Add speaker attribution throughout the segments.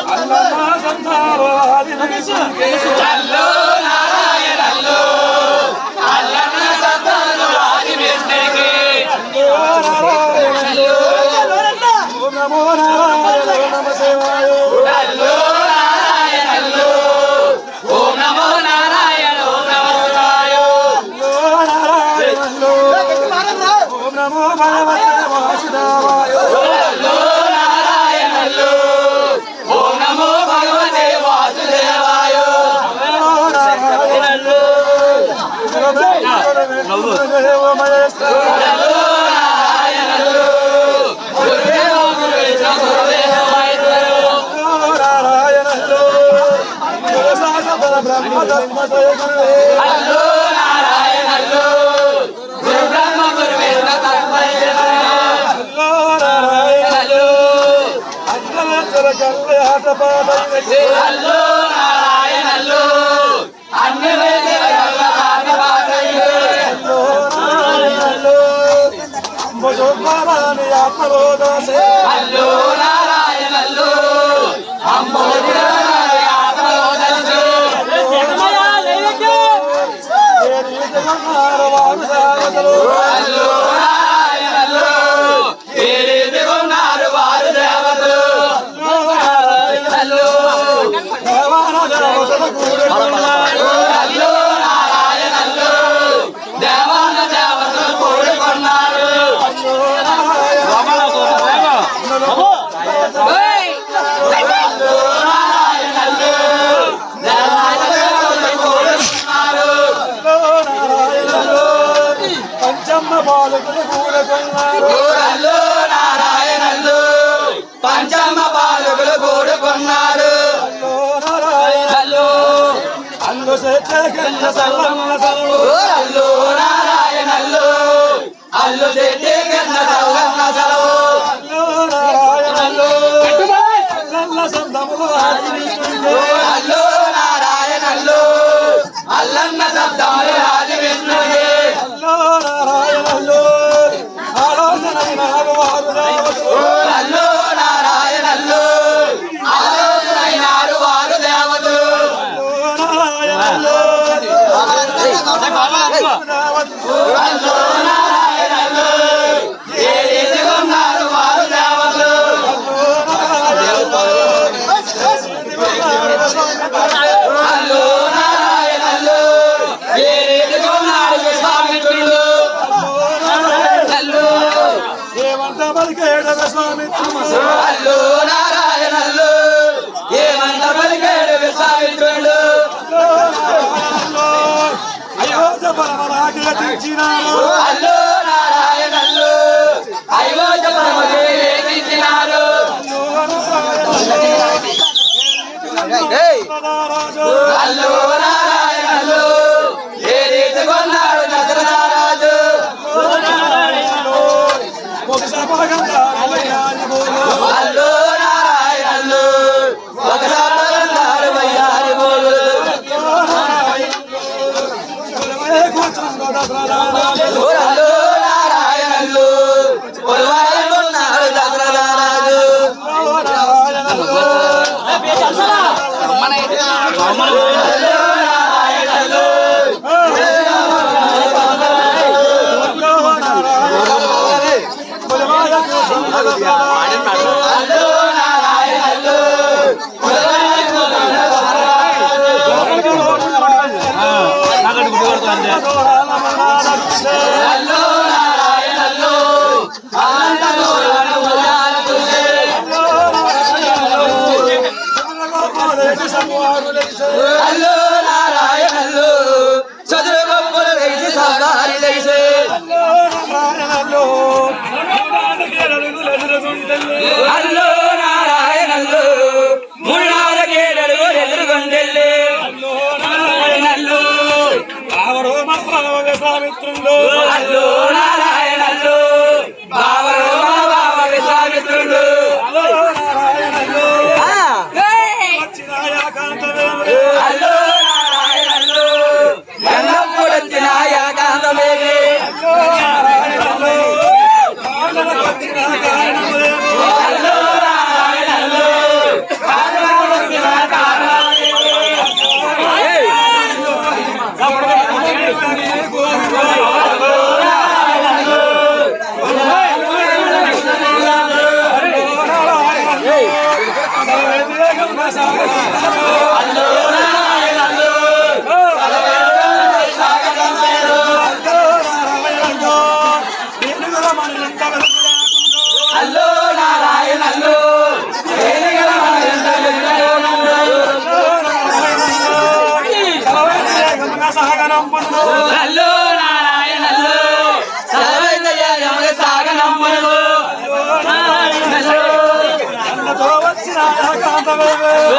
Speaker 1: Hello,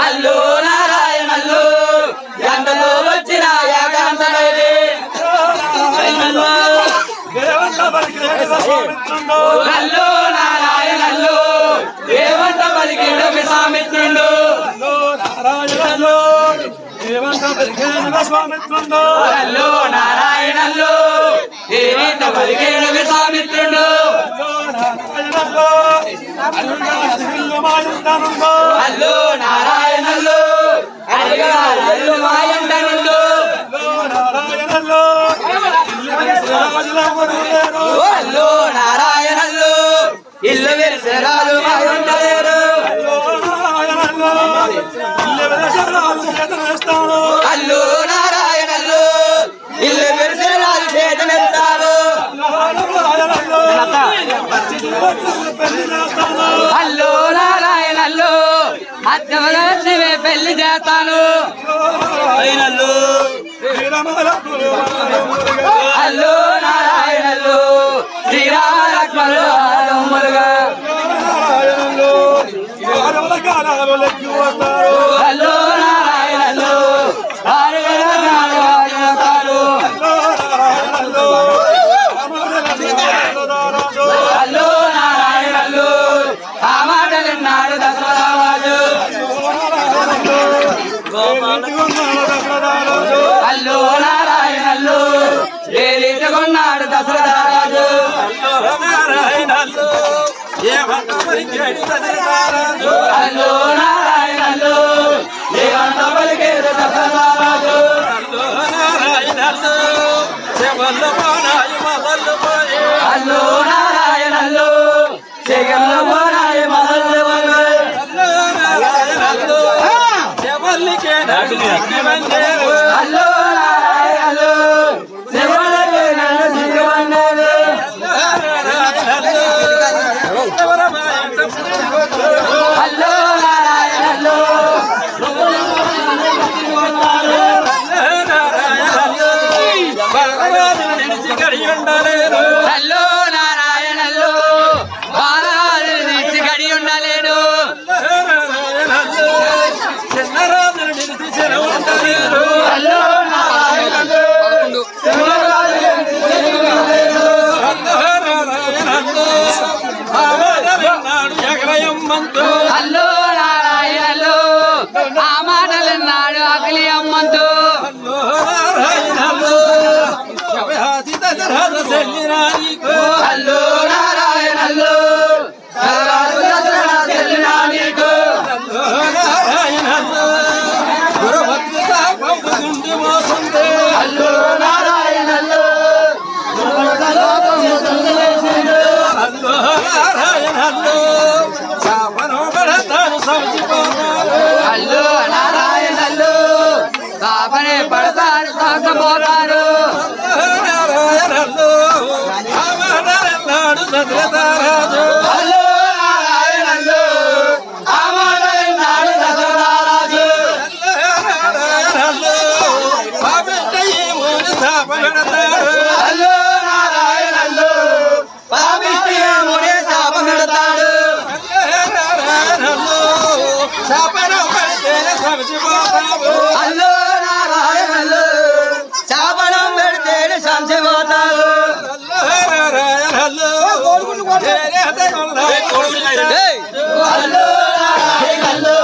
Speaker 1: Allu Narayana Allu గంటలో వచ్చిన యాకాంతవేది అల్లు నారాయణ అల్లు దేవంత పలికేడు విశ్వామిత్రుండు అల్లు నారాయణ అల్లు దేవంత పలికేడు విశ్వామిత్రుండు అల్లు నారాయణల్లు అడిగలు మాయంటనుండు అల్లు నారాయణల్లు ఇల్లు వెలిసరాలు మాయంటలేరు అల్లు నారాయణల్లు ఇల్లు వెలిసరాలు చేతనెత్తారు అల్లు నారాయణల్లు అత్తమలక్ష్మి పెళ్లి చేస్తాను అల్లు నారాయణల్లు శ్రీరామలక్ష్మణులు అల్లు నారాయణల్లు అల్లు నారాయణల్లు ఆ మాటలున్నాడు దశరథరాజు అల్లు నారాయణల్లు ఏలించుకున్నాడు దశరథరాజు అల్లు నారాయణల్లు దేవంత పలికేడు దశరథరాజు అల్లు నారాయణల్లు జగన్లు పోనాయి మొదలు అల్లు నారాయణల్లు శివులకు నన్ను సిగ్గుపడ్డాడు అల్లు నారాయణల్లు అల్లు నారాయణల్లు బాలరాజు నిలిచి గడి ఉండలేడు అల్లు నారాయణల్లు అల్లు నారాయణల్లు ఆ మాటలున్నాడు అఖిలి అమ్మంతు అల్లు నారాయణల్లు అల్లు నారాయణల్లు అల్లు నారాయణల్లు కాపనే పడతారు సాగపోతారు అల్లు నారాయణల్లు ఆ మాటలున్నాడు దశరథరాజు అల్లు నారాయణల్లు పాపిష్టి మునే శాపం పెడతాడు అల్లు నారాయణల్లు శాపనం పెడితేనే సంశయపోతాడు అల్లు నారాయణల్లు